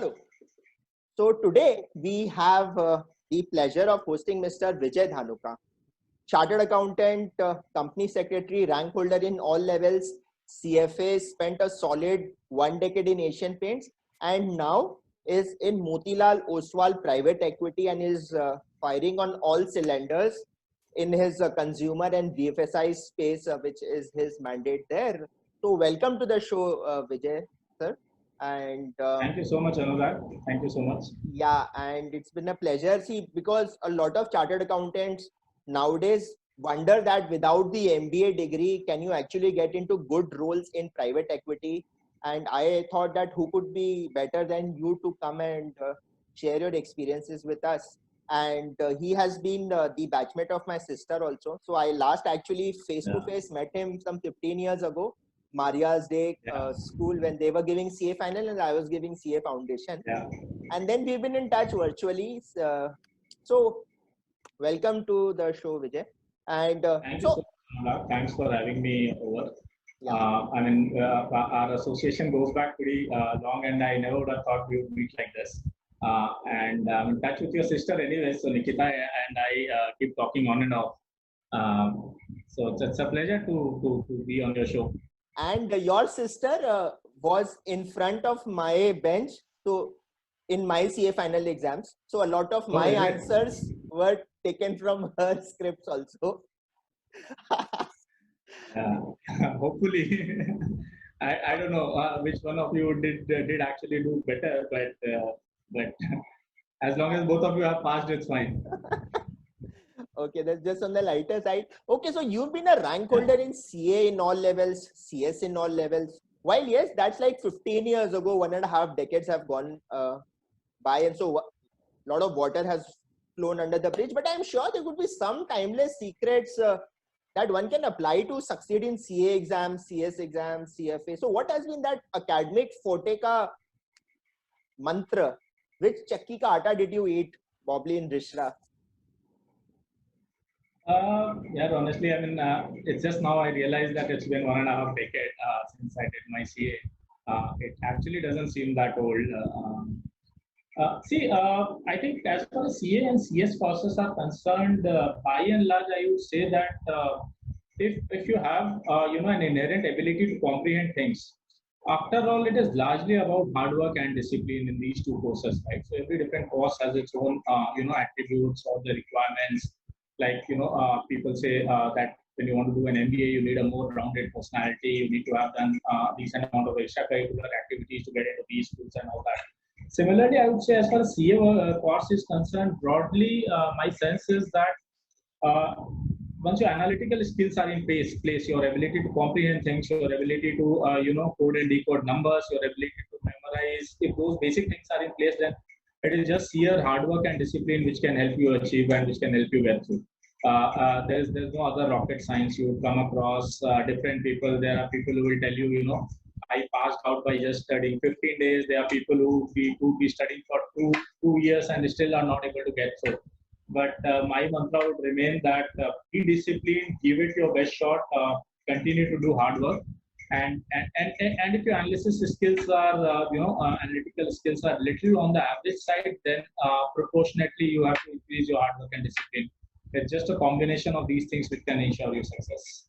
Hello. So today we have the pleasure of hosting Mr. Vijay Dhanuka, Chartered Accountant, Company Secretary, rank holder in all levels, CFA, spent a solid 1 decade in Asian Paints, and now is in Motilal Oswal Private Equity and is firing on all cylinders in his consumer and BFSI space, which is his mandate there. So welcome to the show, Vijay, sir. And Thank you so much, Anurag. Thank you so much. yeah, and it's been a pleasure. See, because a lot of chartered accountants nowadays wonder that without the MBA degree, can you actually get into good roles in private equity? And I thought that who could be better than you to come and share your experiences with us? And he has been the batchmate of my sister also. So I last actually face to face met him some 15 years ago, Maria's Day school, when they were giving CA final and I was giving CA foundation. Yeah. And then we've been in touch virtually. So welcome to the show, Vijay. And Thank you so much, Anurag. Thanks for having me over. yeah. Our association goes back pretty long, and I never would have thought we would meet like this. And I'm in touch with your sister anyway, so Nikita and I keep talking on and off. So it's a pleasure to be on your show. And your sister was in front of my bench, so in my CA final exams. So a lot of my answers were taken from her scripts also. Hopefully, I don't know which one of you did actually do better, but as long as both of you have passed, it's fine. Okay, that's just on the lighter side. Okay, so you've been a rank holder in CA in all levels, CS in all levels. While yes, that's like 15 years ago, 1.5 decades have gone by, and so a lot of water has flown under the bridge. But I'm sure there could be some timeless secrets that one can apply to succeed in CA exams, CS exams, CFA. So what has been that academic forte ka mantra? Which chakki ka atta did you eat probably in Rishra? Yeah, honestly, it's just now I realized that it's been 1.5 decades since I did my CA. It actually doesn't seem that old. I think as far as CA and CS courses are concerned, by and large, I would say that if you have an inherent ability to comprehend things, after all, it is largely about hard work and discipline in these two courses, right? So every different course has its own attributes or the requirements. Like people say that when you want to do an MBA, you need a more rounded personality. You need to have done decent amount of extracurricular activities to get into these schools and all that. Similarly, I would say as far as CA course is concerned, broadly, my sense is that once your analytical skills are in place, your ability to comprehend things, your ability to code and decode numbers, your ability to memorize, if those basic things are in place, then it is just sheer hard work and discipline which can help you achieve and which can help you get through. There's no other rocket science. You come across different people. There are people who will tell you, I passed out by just studying 15 days. There are people who be studying for two years and still are not able to get through. But my mantra would remain that be disciplined, give it your best shot, continue to do hard work, and if your analysis skills are analytical skills are little on the average side, then proportionately you have to increase your hard work and discipline. It's just a combination of these things which can ensure your success.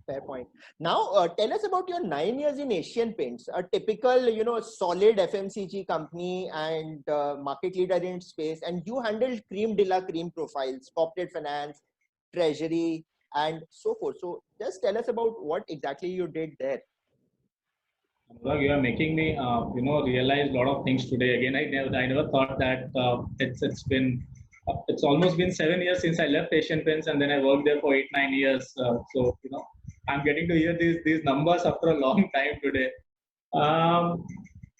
Fair point. Now, tell us about your 9 years in Asian Paints, a typical, solid FMCG company and market leader in space. And you handled cream de la cream profiles, corporate finance, treasury, and so forth. So just tell us about what exactly you did there. You are making me, realize a lot of things today. Again, I never thought that it's almost been 7 years since I left Asian Paints, and then I worked there for 8-9 years. I'm getting to hear these numbers after a long time today.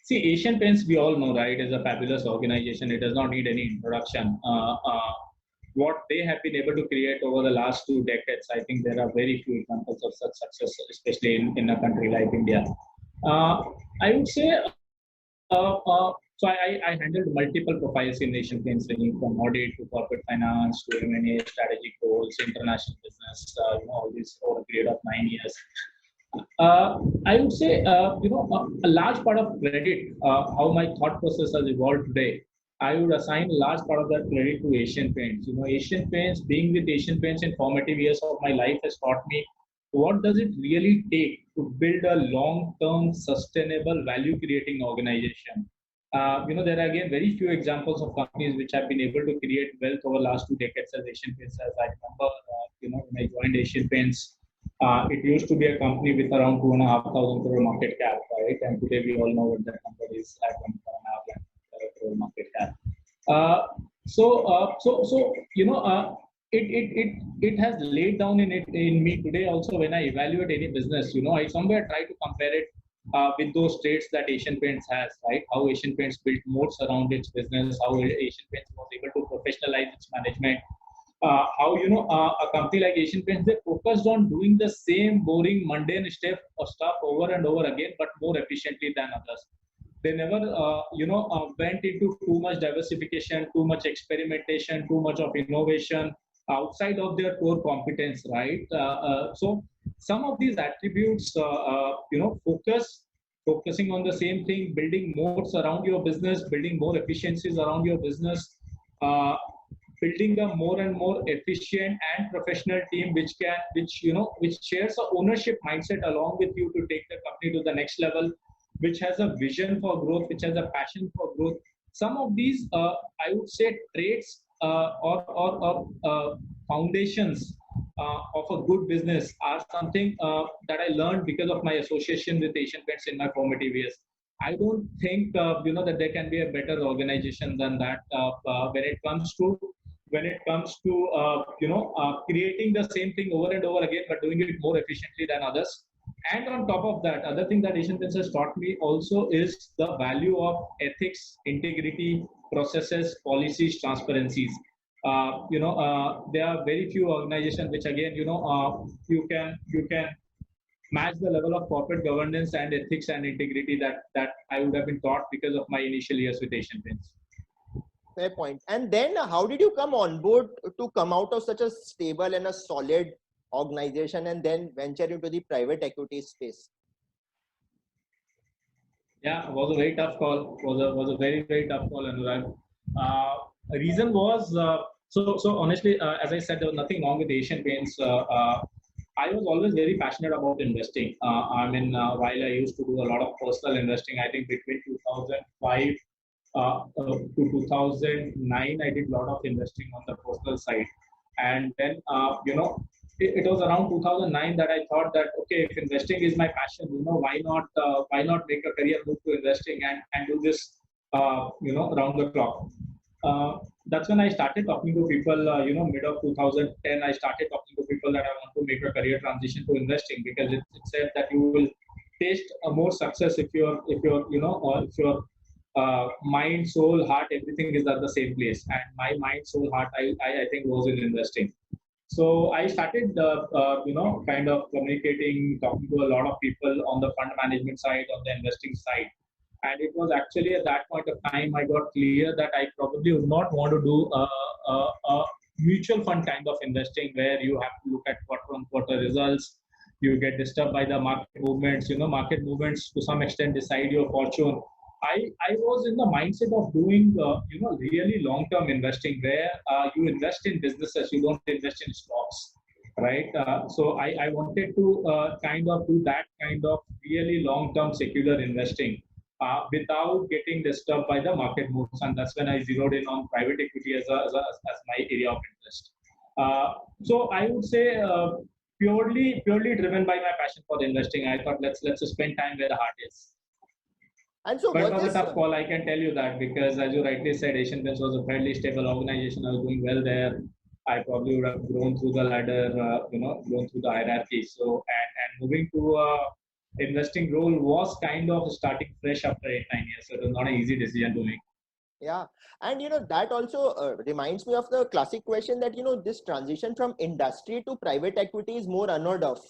See, Asian Paints, we all know, right, is a fabulous organization. It does not need any introduction. What they have been able to create over the last 2 decades, I think there are very few examples of such success, especially in a country like India. I would say, so I handled multiple profiles in Asian Paints, ranging from audit to corporate finance to M&A, strategic goals, international business, all this over a period of 9 years. I would say, a large part of credit, how my thought process has evolved today, I would assign a large part of that credit to Asian Paints. Asian Paints, being with Asian Paints in formative years of my life has taught me what does it really take to build a long-term, sustainable, value-creating organization. There are again very few examples of companies which have been able to create wealth over the last 2 decades as Asian Paints. As I remember, when I joined Asian Paints, it used to be a company with around 2,500 crore market cap, right? And today we all know what that number is at 1.5 lakh crore market cap. Uh, so it has laid down in me today also when I evaluate any business. I somewhere try to compare it with those traits that Asian Paints has, right? How Asian Paints built moats around its business, how Asian Paints was able to professionalize its management, how a company like Asian Paints, they focused on doing the same boring mundane stuff over and over again, but more efficiently than others. They never went into too much diversification, too much experimentation, too much of innovation outside of their core competence, right? So some of these attributes, focusing on the same thing, building moats around your business, building more efficiencies around your business, uh, building a more and more efficient and professional team which shares a ownership mindset along with you to take the company to the next level, which has a vision for growth, which has a passion for growth. Some of these, I would say, traits or foundations of a good business are something that I learned because of my association with Asian Paints in my formative years. I don't think that there can be a better organization than that when it comes to creating the same thing over and over again, but doing it more efficiently than others. And on top of that, other thing that Asian Paints has taught me also is the value of ethics, integrity, processes, policies, transparencies. There are very few organizations which, again, you can match the level of corporate governance and ethics and integrity that I would have been taught because of my initial years with Asian Paints. Fair point. And then how did you come on board to come out of such a stable and a solid organization and then venture into the private equity space? Yeah, it was a very tough call. Was a very very tough call, Anurag. Reason was so honestly, as I said, there was nothing wrong with Asian Paints. I was always very passionate about investing. While I used to do a lot of personal investing, I think between 2005 to 2009, I did a lot of investing on the personal side. And then, it was around 2009 that I thought that, okay, if investing is my passion, why not make a career move to investing and do this, around the clock. That's when I started talking to people, mid of 2010, I started talking to people that I want to make a career transition to investing because it said that you will taste a more success if your mind, soul, heart, everything is at the same place. And my mind, soul, heart, I think was in investing. So I started, kind of communicating, talking to a lot of people on the fund management side, on the investing side. And it was actually at that point of time I got clear that I probably would not want to do a mutual fund kind of investing where you have to look at quarter-on-quarter results. You get disturbed by the market movements. Market movements to some extent decide your fortune. I was in the mindset of doing really long term investing where you invest in businesses, you don't invest in stocks, right? So I wanted to kind of do that kind of really long term secular investing without getting disturbed by the market moves, and that's when I zeroed in on private equity as my area of interest. So I would say purely driven by my passion for investing. I thought let's just spend time where the heart is. And so But it was was a this tough call, I can tell you that, because as you rightly said, Asian Paints was a fairly stable organization. I was doing well there. I probably would have grown through the ladder, grown through the hierarchy. So, and moving to a investing role was kind of starting fresh after 8 9 years. So it was not an easy decision to make. Yeah. And that also reminds me of the classic question that, this transition from industry to private equity is more unheard of.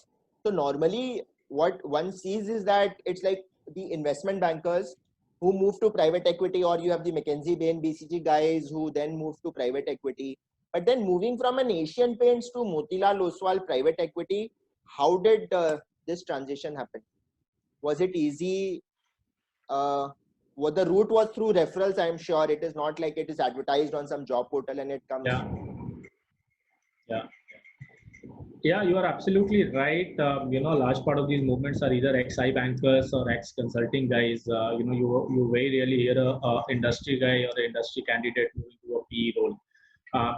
So normally what one sees is that it's like the investment bankers who move to private equity, or you have the McKinsey, Bain, BCG guys who then move to private equity. But then moving from an Asian Paints to Motilal Oswal private equity, how did this transition happened? Was it easy? What the route was through referrals, I'm sure. It is not like it is advertised on some job portal and it comes. Yeah, you are absolutely right. You know, a large part of these movements are either ex-iBankers or ex-consulting guys. You know, you very rarely hear a industry guy or an industry candidate moving to a PE role.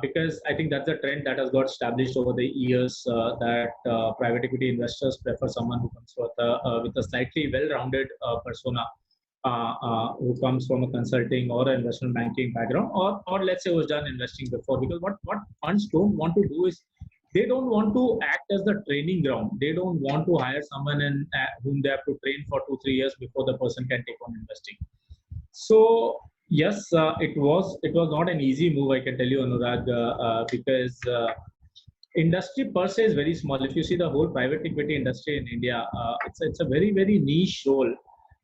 Because I think that's a trend that has got established over the years, that private equity investors prefer someone who comes with a slightly well-rounded persona, who comes from a consulting or an investment banking background, or let's say was done investing before. Because what funds don't want to do is they don't want to act as the training ground. They don't want to hire someone whom they have to train for 2-3 years before the person can take on investing. So yes, it was not an easy move, I can tell you, Anurag, because industry per se is very small. If you see the whole private equity industry in India, it's a very, very niche role.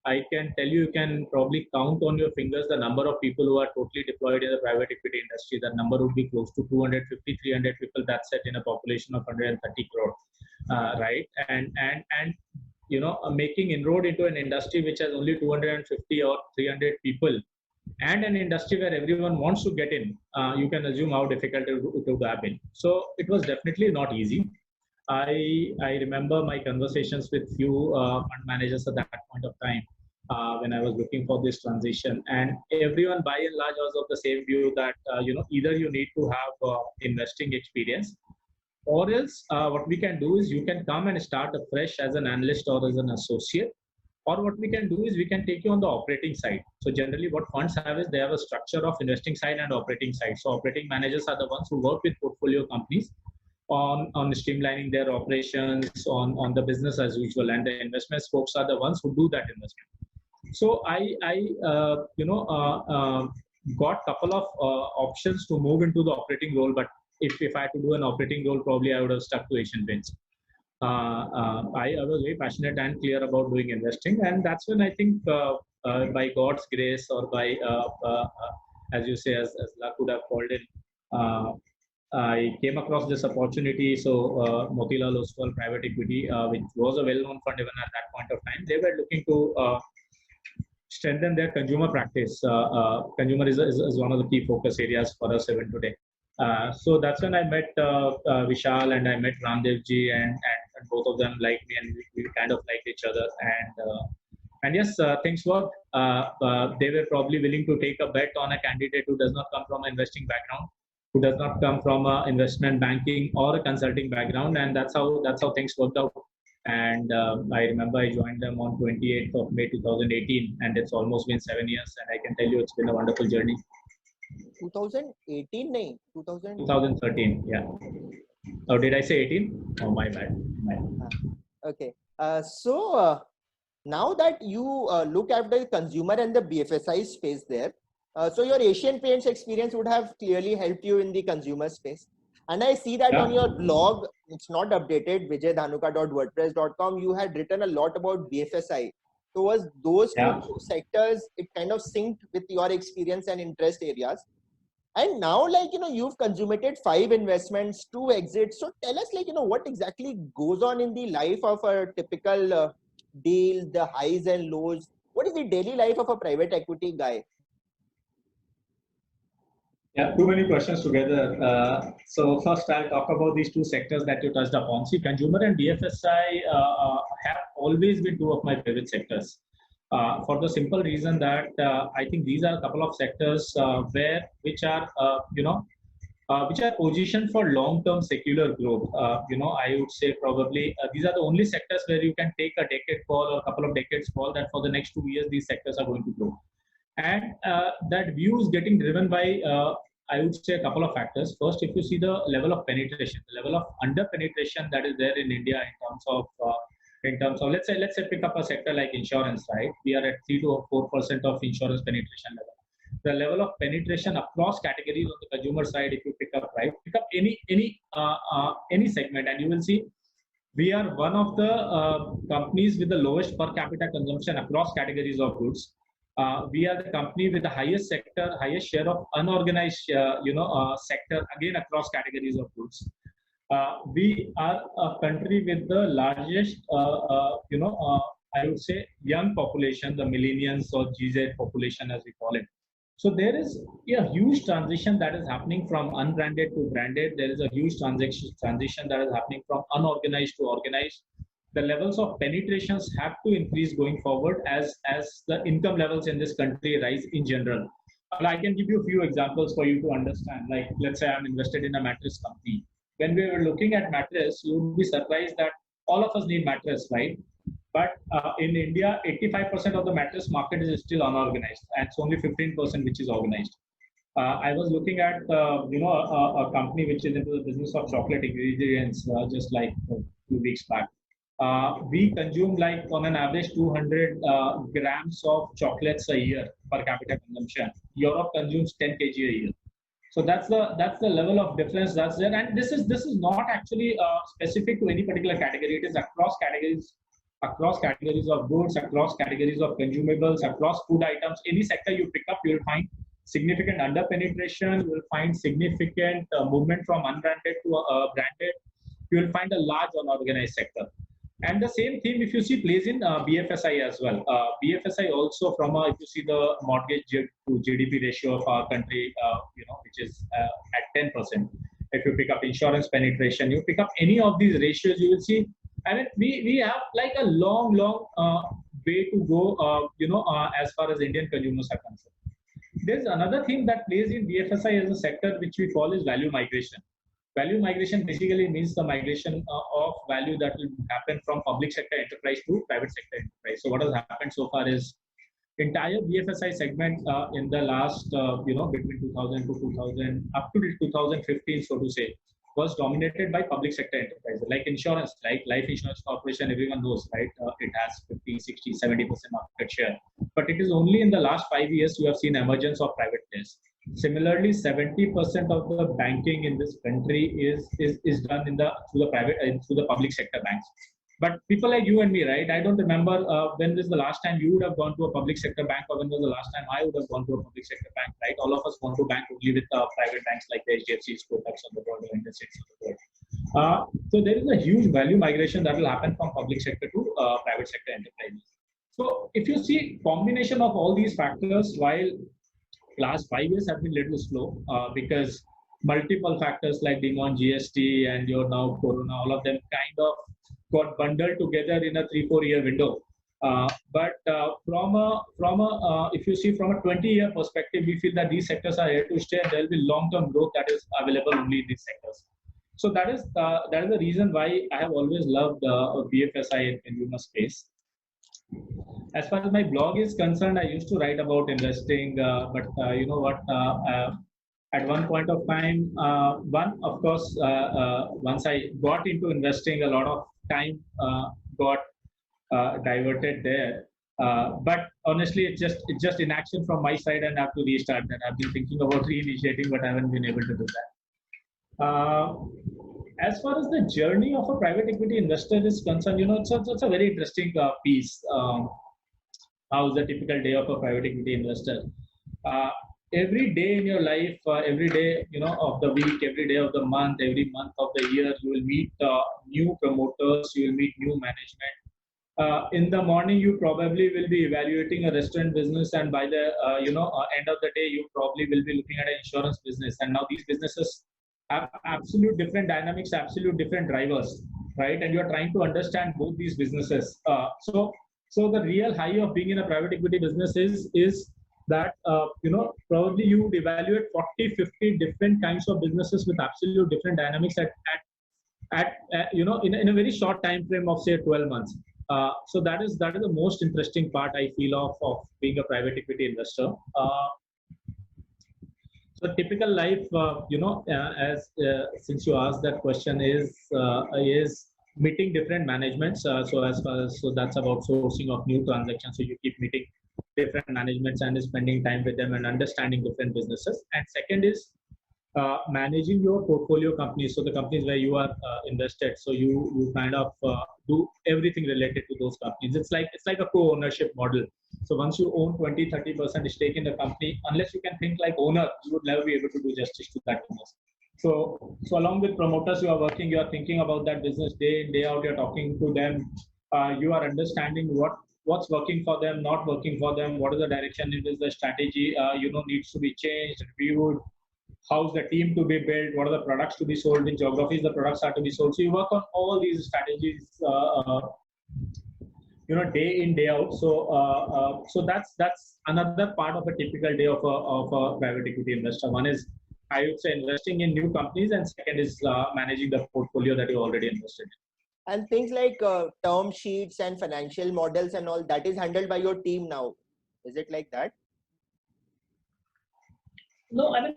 I can tell you can probably count on your fingers the number of people who are totally deployed in the private equity industry. That number would be close to 250, 300 people. That's it in a population of 130 crore, right? And you know, making inroad into an industry which has only 250 or 300 people, and an industry where everyone wants to get in, you can assume how difficult it would have been. So it was definitely not easy. I remember my conversations with few fund managers at that point of time, when I was looking for this transition, and everyone by and large was of the same view that you know, either you need to have investing experience, or else what we can do is you can come and start afresh as an analyst or as an associate, or what we can do is we can take you on the operating side. So generally what funds have is they have a structure of investing side and operating side. So operating managers are the ones who work with portfolio companies on streamlining their operations, on the business as usual, and the investment folks are the ones who do that investment. So I got couple of options to move into the operating role, but if I had to do an operating role, probably I would have stuck to Asian Paints. I was very passionate and clear about doing investing, and that's when I think by God's grace, or by as you say, as luck would have called in, I came across this opportunity. So Motilal Oswal Private Equity, which was a well-known fund even at that point of time, they were looking to strengthen their consumer practice. Consumer is one of the key focus areas for us even today. So that's when I met Vishal, and I met Ramdevji, and both of them liked me, and we kind of liked each other. And yes, things worked. They were probably willing to take a bet on a candidate who does not come from an investing background, who does not come from an investment banking or a consulting background, and that's how things worked out. And I remember I joined them on 28th of May 2018, and it's almost been 7 years, and I can tell you it's been a wonderful journey. 2018, nahi, 2013, yeah. Oh, did I say 18? Oh, my bad. Okay. So now that you look at the consumer and the BFSI space there, so your Asian Paints experience would have clearly helped you in the consumer space. And I see that on your blog, it's not updated, vijaydhanuka.wordpress.com, you had written a lot about BFSI. So was those two sectors, it kind of synced with your experience and interest areas. And now, like, you know, you've consummated 5 investments, 2 exits. So tell us, like, you know, what exactly goes on in the life of a typical deal, the highs and lows. What is the daily life of a private equity guy? Yeah, too many questions together. So first, I'll talk about these 2 sectors that you touched upon. See, consumer and BFSI have always been 2 of my favorite sectors. For the simple reason that I think these are a couple of sectors which are positioned for long-term secular growth. I would say probably these are the only sectors where you can take a decade call or a couple of decades call that for the next 2 years these sectors are going to grow. And that view is getting driven by, I would say, a couple of factors. First, if you see the level of penetration, the level of under-penetration that is there in India in terms of let's say pick up a sector like insurance, right? We are at 3 to 4% of insurance penetration level. The level of penetration across categories on the consumer side, if you pick up any segment, and you will see we are one of the companies with the lowest per capita consumption across categories of goods. We are the company with the highest share of unorganized, sector again across categories of goods. We are a country with the largest, I would say, young population, the millennials or GZ population, as we call it. So there is a huge transition that is happening from unbranded to branded. There is a huge transition that is happening from unorganized to organized. The levels of penetrations have to increase going forward as the income levels in this country rise in general. Well, I can give you a few examples for you to understand. Like, let's say I'm invested in a mattress company. When we were looking at mattress, you would be surprised that all of us need mattress, right? But in India, 85% of the mattress market is still unorganized, and it's only 15% which is organized. I was looking at a company which is into the business of chocolate ingredients just like a few weeks back. We consume like on an average 200 grams of chocolates a year per capita consumption. Europe consumes 10 kg a year. So that's the level of difference that's there, and this is not actually specific to any particular category. It is across categories of goods, across categories of consumables, across food items. Any sector you pick up, you will find significant under penetration. You will find significant movement from unbranded to branded. You will find a large unorganized sector. And the same theme, if you see, plays in BFSI as well. BFSI also, if you see the mortgage to GDP ratio of our country, which is at 10%. If you pick up insurance penetration, you pick up any of these ratios, you will see. I mean, we have like a long way to go, as far as Indian consumers are concerned. There's another thing that plays in BFSI as a sector, which we call is value migration. Value migration basically means the migration of value that will happen from public sector enterprise to private sector enterprise. So what has happened so far is entire BFSI segment in the last, between 2000 to 2000, up to 2015, so to say, was dominated by public sector enterprises like insurance, like Life Insurance Corporation, everyone knows, right? It has 50, 60, 70% market share. But it is only in the last 5 years you have seen emergence of private players. Similarly, 70% of the banking in this country is done through the public sector banks. But people like you and me, right? I don't remember when was the last time you would have gone to a public sector bank, or when was the last time I would have gone to a public sector bank, right? All of us want to bank only with private banks like the HDFCs, Kotak's of the world, or IndusInd's of the world. So there is a huge value migration that will happen from public sector to private sector enterprises. So if you see combination of all these factors, while last 5 years have been a little slow because multiple factors like demon GST and your now Corona, all of them kind of got bundled together in a 3-4 year window. But if you see from a 20-year perspective, we feel that these sectors are here to stay. There will be long-term growth that is available only in these sectors. So that is the reason why I have always loved BFSI and consumer space. As far as my blog is concerned, I used to write about investing, but you know what? At one point of time, once I got into investing, a lot of time got diverted there. But honestly, it's just inaction from my side, and I have to restart that. I've been thinking about reinitiating, but I haven't been able to do that. As far as the journey of a private equity investor is concerned, it's a very interesting piece. How is the typical day of a private equity investor? Every day in your life, every day of the week, every day of the month, every month of the year, you will meet new promoters, you will meet new management. In the morning, you probably will be evaluating a restaurant business, and by the end of the day, you probably will be looking at an insurance business. And now these businesses have absolute different dynamics, absolute different drivers, right? And you are trying to understand both these businesses. So the real high of being in a private equity business is that probably you would evaluate 40, 50 different kinds of businesses with absolute different dynamics in a very short time frame of say 12 months. So that is the most interesting part I feel of being a private equity investor. So typical life, since you asked that question, is meeting different managements. So that's about sourcing of new transactions. So you keep meeting different managements and spending time with them and understanding different businesses. And second is managing your portfolio companies. So the companies where you are invested. So you kind of do everything related to those companies. It's like a co-ownership model. So once you own 20-30% stake in the company, unless you can think like owner, you would never be able to do justice to that business. So along with promoters, you are working, you are thinking about that business day in, day out, you're talking to them, you are understanding what's working for them, not working for them, what is the direction, it is the strategy, needs to be changed, reviewed, how's the team to be built, what are the products to be sold, in geographies the products are to be sold. So you work on all these strategies, day in, day out. So that's another part of a typical day of a private equity investor. One is, I would say, investing in new companies, and second is managing the portfolio that you already invested in. And things like term sheets and financial models and all that is handled by your team now. Is it like that? No, I mean,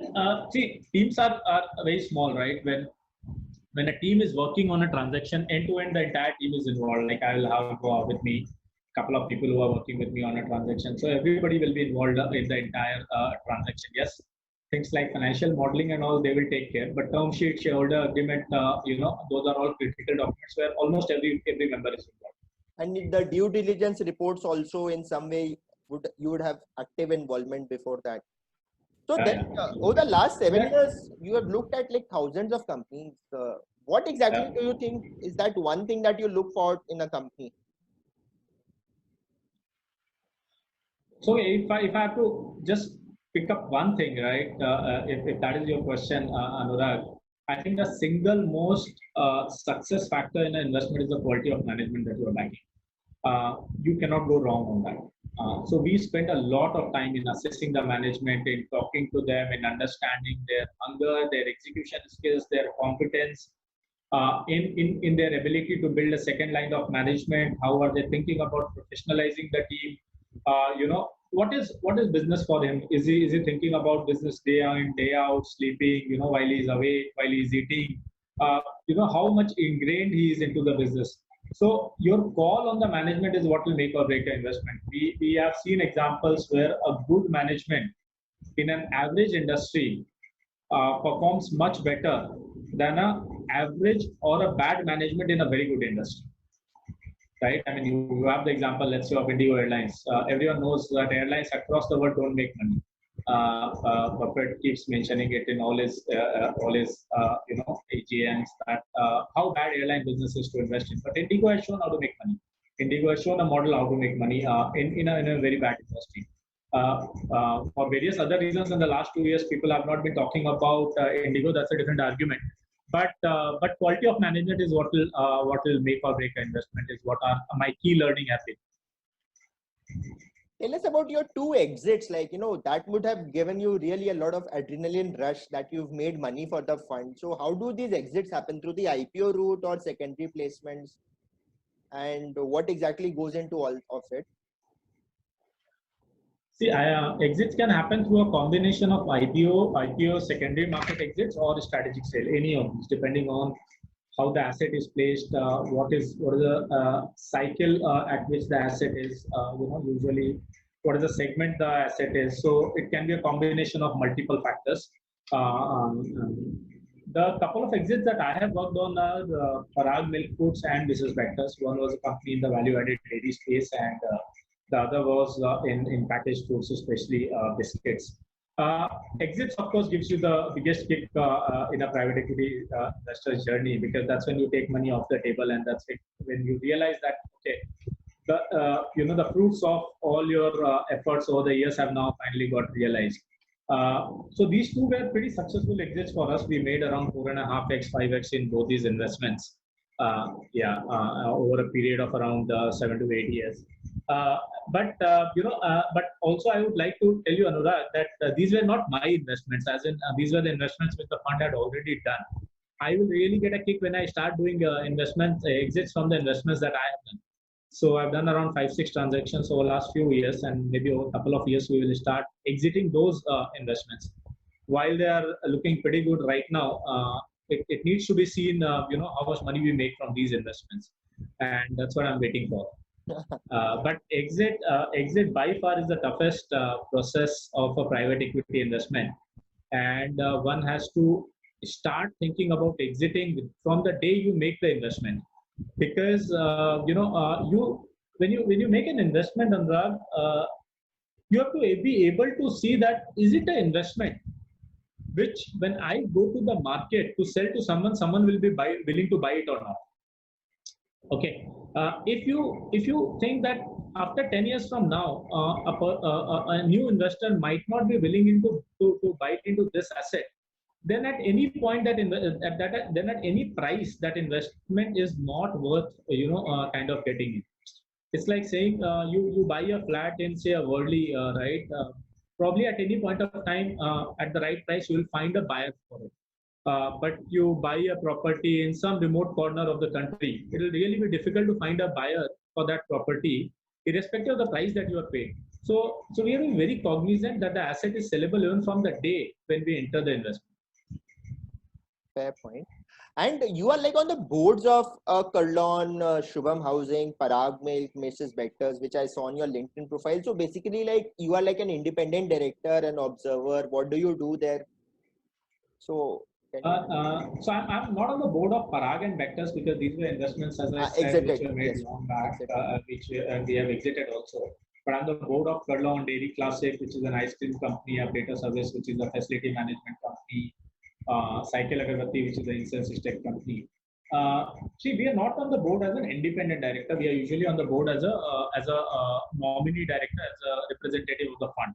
see, teams are very small, right? When a team is working on a transaction end to end, the entire team is involved. Like, I will have with me a couple of people who are working with me on a transaction, so everybody will be involved in the entire transaction. Yes, things like financial modeling and all, they will take care, but term sheet, shareholder agreement, those are all critical documents where almost every member is involved. And the due diligence reports also, in some way, you would have active involvement before that. So then, over the last 7 years, you have looked at like thousands of companies. What exactly do you think is that one thing that you look for in a company? So if I have to just pick up one thing, right? If that is your question, Anurag, I think the single most success factor in an investment is the quality of management that you are backing. You cannot go wrong on that. So we spend a lot of time in assessing the management, in talking to them, in understanding their hunger, their execution skills, their competence, in their ability to build a second line of management. How are they thinking about professionalizing the team? What is business for him? Is he thinking about business day in, day out, sleeping, while he's awake, while he's eating? How much ingrained he is into the business. So your call on the management is what will make or break an investment. We have seen examples where a good management in an average industry performs much better than a average or a bad management in a very good industry. Right? I mean, you have the example, let's say, of Indigo Airlines. Everyone knows that airlines across the world don't make money. Buffett keeps mentioning it in all his AGMs, that how bad airline business is to invest in. But Indigo has shown how to make money. Indigo has shown a model how to make money in a very bad industry. For various other reasons, in the last 2 years, people have not been talking about Indigo. That's a different argument. But quality of management is what will make or break an investment. Is what are my key learning have been. Tell us about your 2 exits. Like, that would have given you really a lot of adrenaline rush that you've made money for the fund. So how do these exits happen? Through the IPO route or secondary placements? And what exactly goes into all of it? See, exits can happen through a combination of IPO, secondary market exits, or strategic sale. Any of these, depending on how the asset is placed, what is the cycle at which the asset is, usually what is the segment the asset is. So it can be a combination of multiple factors. The couple of exits that I have worked on are Parag Milk Foods and Mrs. Bector's. One was a company in the value-added dairy space, and the other was in packaged foods, especially biscuits. Exits, of course, gives you the biggest kick in a private equity investor's journey, because that's when you take money off the table, and that's when you realize that, okay, the fruits of all your efforts over the years have now finally got realized. So these 2 were pretty successful exits for us. We made around 4.5x, 5x in both these investments. Over a period of around 7 to 8 years. But also I would like to tell you, Anurag, that these were not my investments, as in these were the investments which the fund had already done. I will really get a kick when I start doing investments, exits from the investments that I have done. So I've done around 5-6 transactions over the last few years, and maybe over a couple of years we will start exiting those investments. While they are looking pretty good right now, it needs to be seen, how much money we make from these investments, and that's what I'm waiting for. But exit by far is the toughest process of a private equity investment, and one has to start thinking about exiting from the day you make the investment, because when you make an investment, Anurag, you have to be able to see that is it an investment. which when I go to the market to sell to someone, someone will be willing to buy it or not. Okay. If you think that after 10 years from now, a new investor might not be willing to buy into this asset, then at any point then at any price that investment is not worth kind of getting it. It's like saying you buy a flat in say a Worli, right? Probably at any point of time at the right price you will find a buyer for it. But you buy a property in some remote corner of the country, it will really be difficult to find a buyer for that property, irrespective of the price that you are paid. So we have to be very cognizant that the asset is sellable even from the day when we enter the investment. Fair point. And you are like on the boards of Kurlon, Shubham Housing, Parag Milk, Mrs. Bectors, which I saw on your LinkedIn profile. So basically, like you are like an independent director and observer. What do you do there? So, So I'm not on the board of Parag and Bectors because these were investments, as I said, exited, which were made yes, long back, exited. which we have exited also. But I'm the board of Kurlon Dairy Classic, which is an ice cream company, Updata Service, which is a facility management company, Cycle Agarbatti, which is an incense tech company. See, we are not on the board as an independent director. We are usually on the board as a nominee director, as a representative of the fund.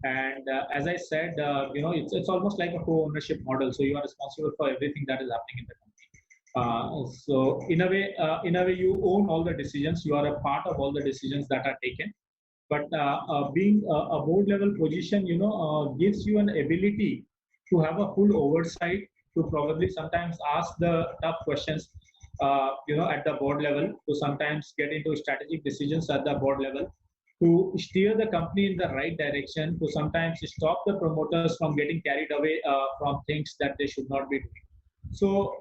And as I said, it's almost like a co-ownership model. So you are responsible for everything that is happening in the company. So in a way, you own all the decisions. You are a part of all the decisions that are taken. But being a board level position, gives you an ability to have a full oversight, to probably sometimes ask the tough questions, at the board level, to sometimes get into strategic decisions at the board level, to steer the company in the right direction, to sometimes stop the promoters from getting carried away from things that they should not be doing. So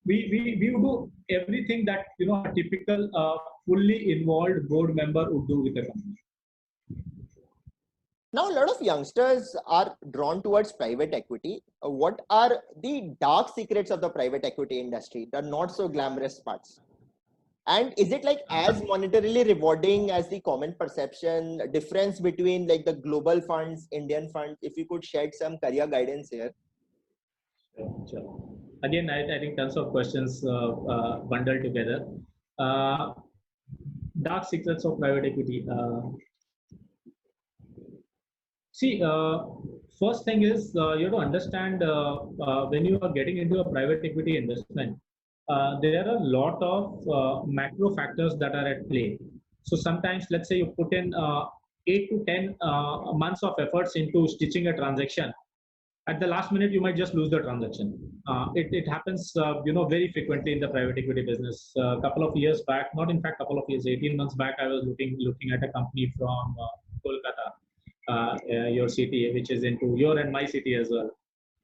we do everything that a typical fully involved board member would do with the company. Now, a lot of youngsters are drawn towards private equity. What are the dark secrets of the private equity industry, the not so glamorous parts? And is it like as monetarily rewarding as the common perception? Difference between like the global funds, Indian funds? If you could shed some career guidance here. Sure. Again, I think tons of questions bundled together. Dark secrets of private equity. See, first thing is you have to understand when you are getting into a private equity investment, there are a lot of macro factors that are at play. So sometimes, let's say you put in 8 to 10 months of efforts into stitching a transaction. At the last minute, you might just lose the transaction. It happens, very frequently in the private equity business. A couple of years back, not in fact, couple of years, 18 months back, I was looking at a company from Kolkata, your city, which is into your and my city as well,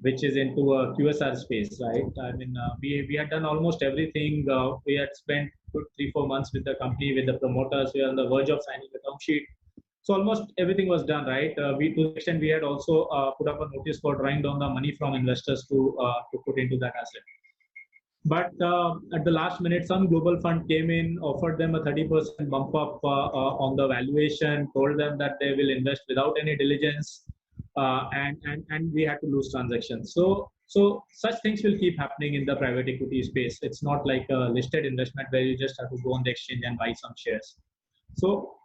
which is into a QSR space, right? I mean, we had done almost everything. We had spent good 3-4 months with the company, with the promoters. We are on the verge of signing the term sheet. So almost everything was done, right? To the extent we had also put up a notice for drawing down the money from investors to put into that asset. But at the last minute, some global fund came in, offered them a 30% bump up on the valuation, told them that they will invest without any diligence, and we had to lose transactions. So such things will keep happening in the private equity space. It's not like a listed investment where you just have to go on the exchange and buy some shares. So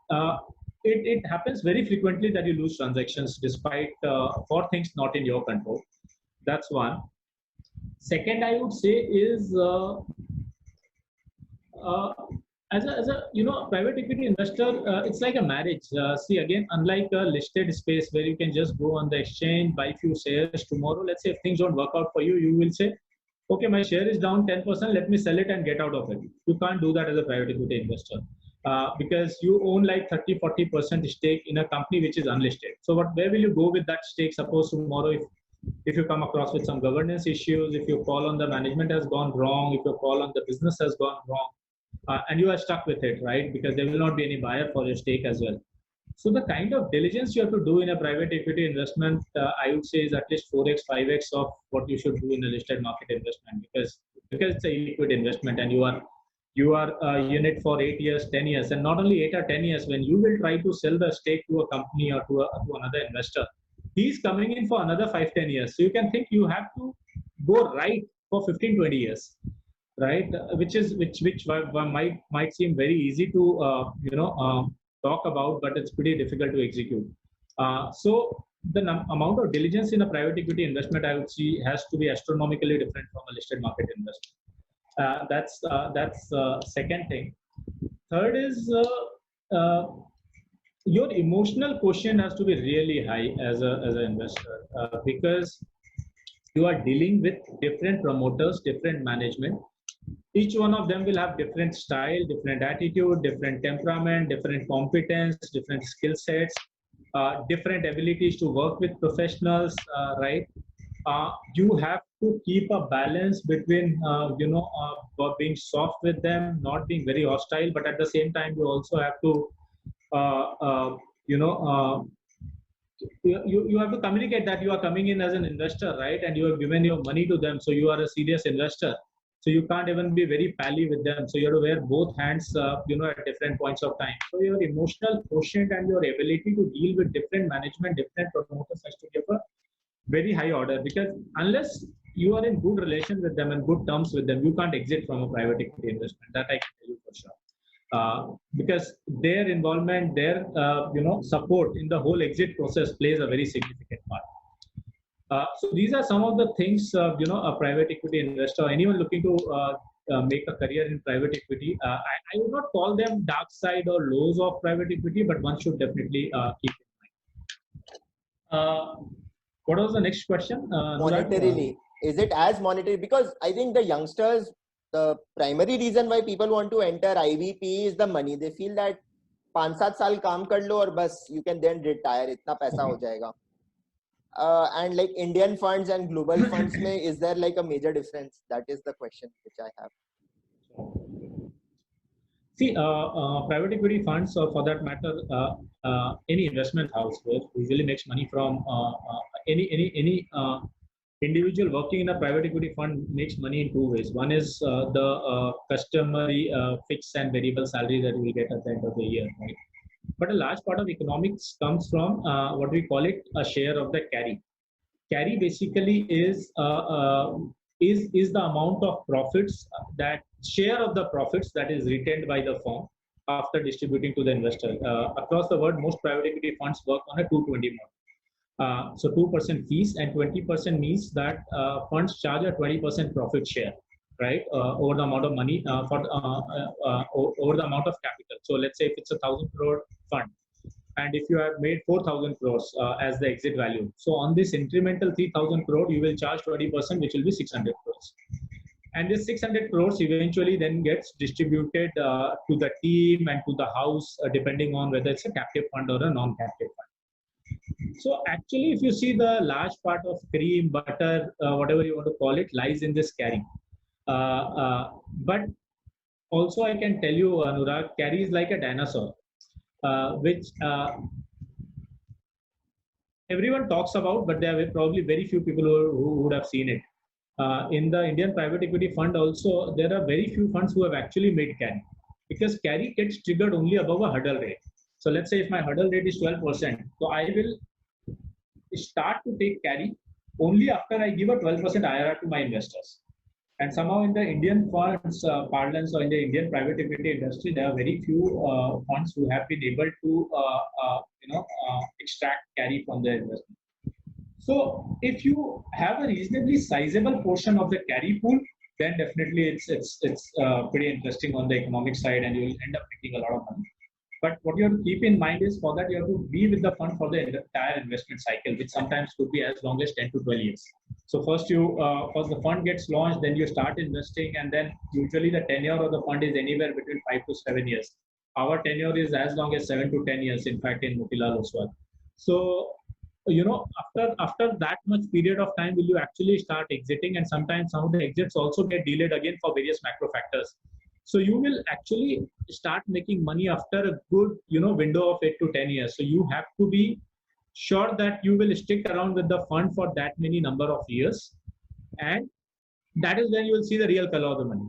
it happens very frequently that you lose transactions despite for things not in your control. That's one. Second, I would say is as a private equity investor, it's like a marriage. See, again, unlike a listed space where you can just go on the exchange, buy few shares tomorrow. Let's say if things don't work out for you, you will say, okay, my share is down 10%. Let me sell it and get out of it. You can't do that as a private equity investor. Because you own like 30-40% stake in a company which is unlisted. So where will you go with that stake? Suppose tomorrow, if you come across with some governance issues, if your call on the management has gone wrong, if your call on the business has gone wrong, and you are stuck with it, right? Because there will not be any buyer for your stake as well. So the kind of diligence you have to do in a private equity investment, I would say, is at least 4x, 5x of what you should do in a listed market investment, because it's a liquid investment and you are in it for 8 years, 10 years, and not only 8 or 10 years, when you will try to sell the stake to a company or to another investor, he's coming in for another 5-10 years. So you can think you have to go right for 15-20 years, right? Which might seem very easy to talk about, but it's pretty difficult to execute. So the amount of diligence in a private equity investment, I would see, has to be astronomically different from a listed market investment. That's second thing. Third is your emotional quotient has to be really high as an investor, because you are dealing with different promoters, different management. Each one of them will have different style, different attitude, different temperament, different competence, different skill sets, different abilities to work with professionals, right? You have to keep a balance between being soft with them, not being very hostile, but at the same time you also have to uh, uh, you know uh, you have to communicate that you are coming in as an investor, right? And you have given your money to them, so you are a serious investor. So you can't even be very pally with them. So you have to wear both hands, at different points of time. So your emotional quotient and your ability to deal with different management, different promoters has to be of a very high order. Because unless you are in good relation with them and good terms with them, you can't exit from a private equity investment. That I can tell you for sure. Because their involvement, their support in the whole exit process plays a very significant part. So these are some of the things a private equity investor, anyone looking to make a career in private equity. I would not call them dark side or lows of private equity, but one should definitely keep in mind. What was the next question? Monetarily, is it as monetary? Because I think the youngsters, the primary reason why people want to enter IVP is the money. They feel that 5-7 साल काम कर लो और बस you can then retire, इतना पैसा हो जाएगा. And like Indian funds and global funds में, is there like a major difference? That is the question which I have. See, private equity funds, or for that matter, any investment house usually makes money from any individual working in a private equity fund makes money in two ways. One is the customary fixed and variable salary that we get at the end of the year, right? But a large part of economics comes from what we call it a share of the carry. Carry basically is the amount of profits, that share of the profits that is retained by the firm after distributing to the investor. Across the world, most private equity funds work on a 220 model. So 2% fees and 20% means that funds charge a 20% profit share, right? Over the amount of money over the amount of capital. So let's say if it's a 1,000 crore fund, and if you have made 4,000 crores as the exit value, so on this incremental 3,000 crore, you will charge 20%, which will be 600 crores. And this 600 crores eventually then gets distributed to the team and to the house, depending on whether it's a captive fund or a non-captive fund. So actually, if you see, the large part of cream, butter, whatever you want to call it, lies in this carry. But also I can tell you, Anurag, carry is like a dinosaur, which everyone talks about, but there are probably very few people who would have seen it. In the Indian private equity fund also, there are very few funds who have actually made carry, because carry gets triggered only above a hurdle rate. So let's say if my hurdle rate is 12%, so I will start to take carry only after I give a 12% IRR to my investors. And somehow in the Indian funds parlance, or in the Indian private equity industry, there are very few funds who have been able to extract carry from their investment. So if you have a reasonably sizable portion of the carry pool, then definitely it's pretty interesting on the economic side, and you will end up making a lot of money. But what you have to keep in mind is, for that you have to be with the fund for the entire investment cycle, which sometimes could be as long as 10 to 12 years. So first the fund gets launched, then you start investing, and then usually the tenure of the fund is anywhere between 5 to 7 years. Our tenure is as long as 7 to 10 years, in fact, in Motilal Oswal. So, after that much period of time will you actually start exiting, and sometimes some of the exits also get delayed again for various macro factors. So you will actually start making money after a good window of 8 to 10 years. So you have to be sure that you will stick around with the fund for that many number of years, and that is when you will see the real color of the money.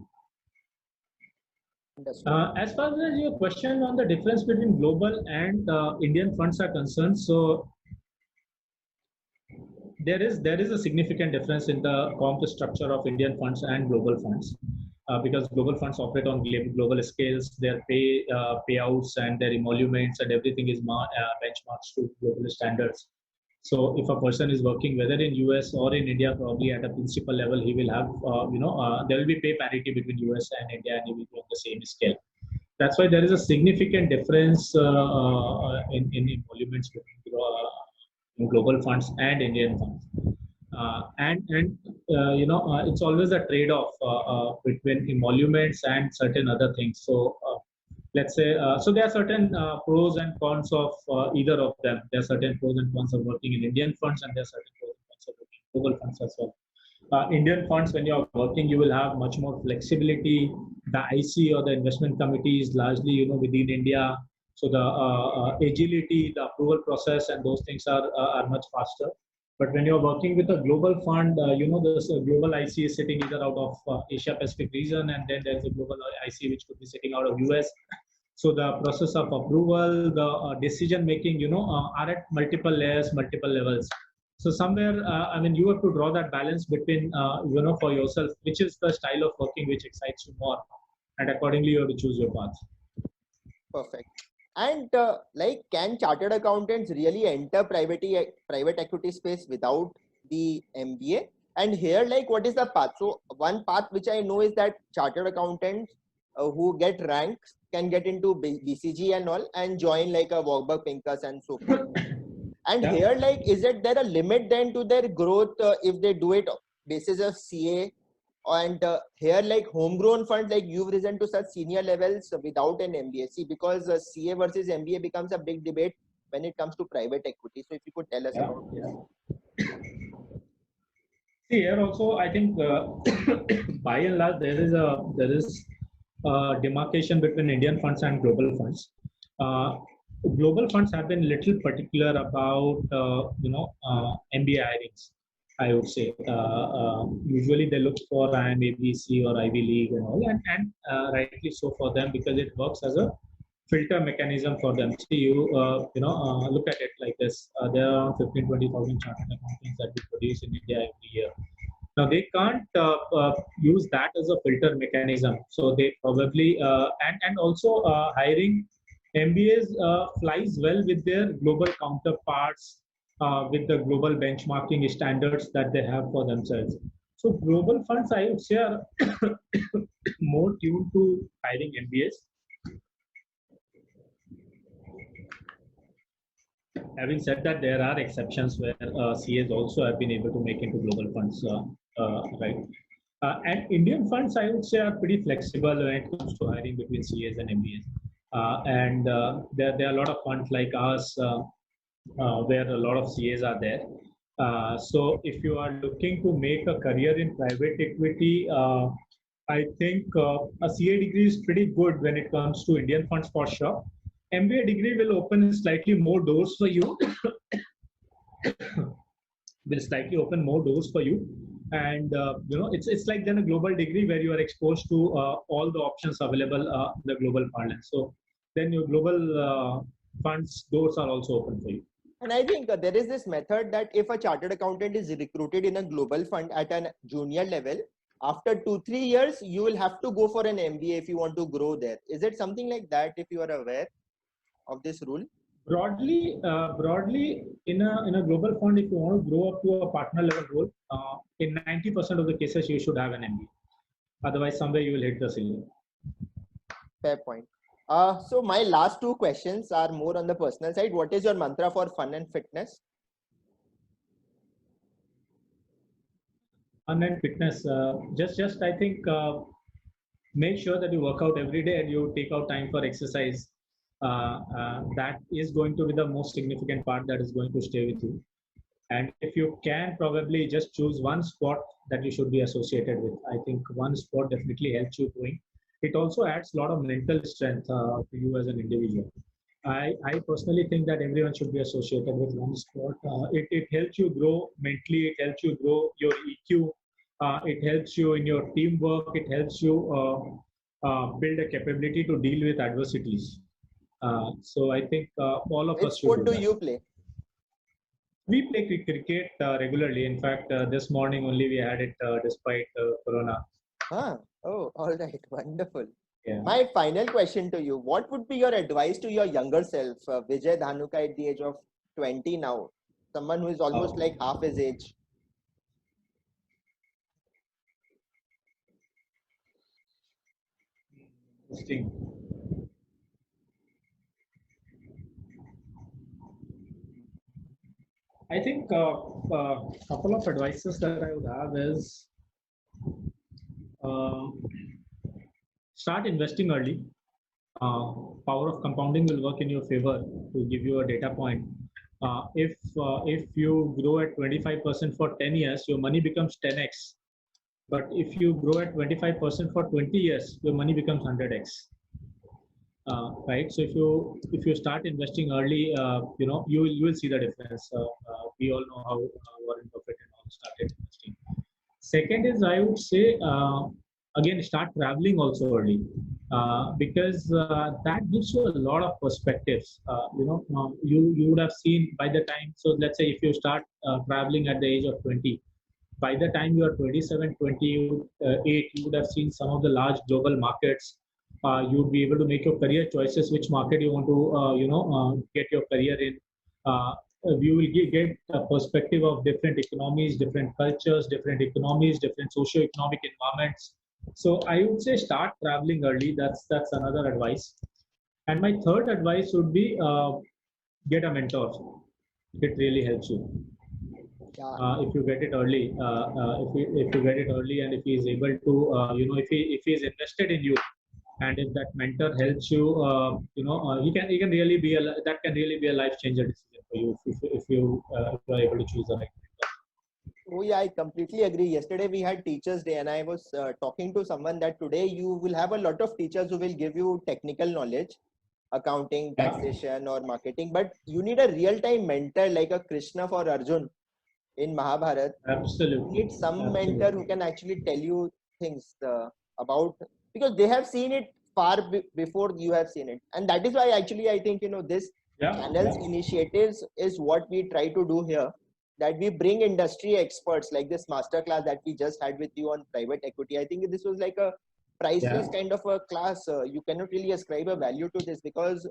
As far as your question on the difference between global and Indian funds are concerned, so there is a significant difference in the comp structure of Indian funds and global funds, because global funds operate on global scales. Their payouts and their emoluments and everything is benchmarked to global standards. So if a person is working whether in US or in India, probably at a principal level, he will have there will be pay parity between US and India, and he will be on the same scale. That's why there is a significant difference in emoluments between global funds and Indian funds. It's always a trade-off between emoluments and certain other things. So let's say, so there are certain pros and cons of either of them. There are certain pros and cons of working in Indian funds, and there are certain pros and cons of working in global funds as well. Indian funds, when you're working, you will have much more flexibility. The IC or the investment committee is largely, within India. So the agility, the approval process, and those things are much faster. But when you're working with a global fund, the global IC is sitting either out of Asia Pacific region, and then there's a global IC which could be sitting out of US. So the process of approval, the decision making, are at multiple layers, multiple levels. So somewhere, you have to draw that balance between, for yourself, which is the style of working which excites you more, and accordingly you have to choose your path. Perfect. And can chartered accountants really enter private equity space without the MBA? And here, what is the path? So one path which I know is that chartered accountants who get ranks can get into BCG and all and join like a Warburg Pincus and so forth. And Yeah. here, is it there a limit then to their growth if they do it basis of CA? And here, homegrown funds, you've risen to such senior levels without an MBA. See, because CA versus MBA becomes a big debate when it comes to private equity. So if you could tell us about this. See, here also, I think by and large there is a demarcation between Indian funds and global funds. Global funds have been little particular about MBA hirings, I would say. Usually they look for IMABC or Ivy League and all, and rightly so for them, because it works as a filter mechanism for them. See, you look at it like this. There are around 15,000-20,000 chartered accountants that we produce in India every year. Now they can't use that as a filter mechanism. So they probably and also hiring MBAs flies well with their global counterparts, with the global benchmarking standards that they have for themselves. So global funds, I would say, are more tuned to hiring MBAs. Having said that, there are exceptions where CAs also have been able to make into global funds, right? And Indian funds, I would say, are pretty flexible when it comes to hiring between CAs and MBAs. There are a lot of funds like us where a lot of CAs are there. So if you are looking to make a career in private equity, I think a CA degree is pretty good when it comes to Indian funds for sure. MBA degree will open slightly more doors for you. Will slightly open more doors for you, and it's like then a global degree where you are exposed to all the options available in the global parlance. So then your global funds doors are also open for you. And I think there is this method that if a chartered accountant is recruited in a global fund at a junior level, after 2-3 years, you will have to go for an MBA if you want to grow there. Is it something like that, if you are aware of this rule? Broadly, in a global fund, if you want to grow up to a partner level role, in 90% of the cases, you should have an MBA. Otherwise, somewhere you will hit the ceiling. Fair point. So my last 2 questions are more on the personal side. What is your mantra for fun and fitness? Fun and fitness, just I think make sure that you work out every day and you take out time for exercise. That is going to be the most significant part that is going to stay with you. And if you can, probably just choose one sport that you should be associated with. I think one sport definitely helps you growing. It also adds a lot of mental strength to you as an individual. I personally think that everyone should be associated with one sport. It helps you grow mentally. It helps you grow your EQ. It helps you in your teamwork. It helps you build a capability to deal with adversities. So I think all of Which us should. sport do you play? We play cricket regularly. In fact, this morning only we had it despite Corona. Huh. Oh, all right. Wonderful. Yeah. My final question to you: what would be your advice to your younger self, Vijay Dhanuka, at the age of 20 now? Someone who is almost like half his age. Interesting. I think couple of advices that I would have is um, start investing early. Power of compounding will work in your favor. To give you a data point, if you grow at 25% for 10 years, your money becomes 10x. But if you grow at 25% for 20 years, your money becomes 100x. Right. So if you start investing early, you will see the difference. We all know how Warren Buffett and all started investing. Second is, I would say, again, start traveling also early, because that gives you a lot of perspectives. You would have seen by the time. So let's say if you start traveling at the age of 20, by the time you are 27, 28, you would have seen some of the large global markets. You would be able to make your career choices, which market you want to, get your career in. You will get a perspective of different economies, different cultures, different economies, different socio-economic environments. So I would say start traveling early. That's another advice. And my third advice would be get a mentor. It really helps you. If you get it early, if you get it early, and if he is able to, if he is invested in you, and if that mentor helps you, he can really be that can really be a life changer decision for you if you are able to choose the right mentor. Oh yeah, I completely agree. Yesterday we had Teachers Day, and I was talking to someone that today you will have a lot of teachers who will give you technical knowledge, accounting, Yeah. taxation, or marketing, but you need a real-time mentor like a Krishna for Arjun in Mahabharata. Absolutely. You need some mentor who can actually tell you things about, because they have seen it far before you have seen it, and that is why actually I think this channel's initiatives is what we try to do here, that we bring industry experts like this masterclass that we just had with you on private equity. I think this was like a priceless kind of a class. You cannot really ascribe a value to this, because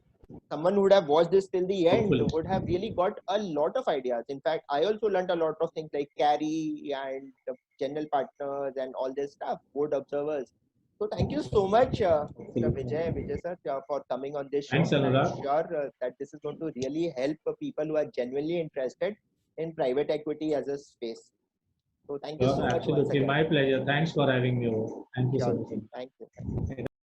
someone who would have watched this till the end would have really got a lot of ideas. In fact, I also learned a lot of things like carry and general partners and all this stuff, board observers. So thank you so much, Mr. Vijay sir, for coming on this show. Thanks, Anurag. I'm sure that this is going to really help people who are genuinely interested in private equity as a space. So thank you so much. Absolutely, my pleasure. Thanks for having me over. Thank you so much. Thank you.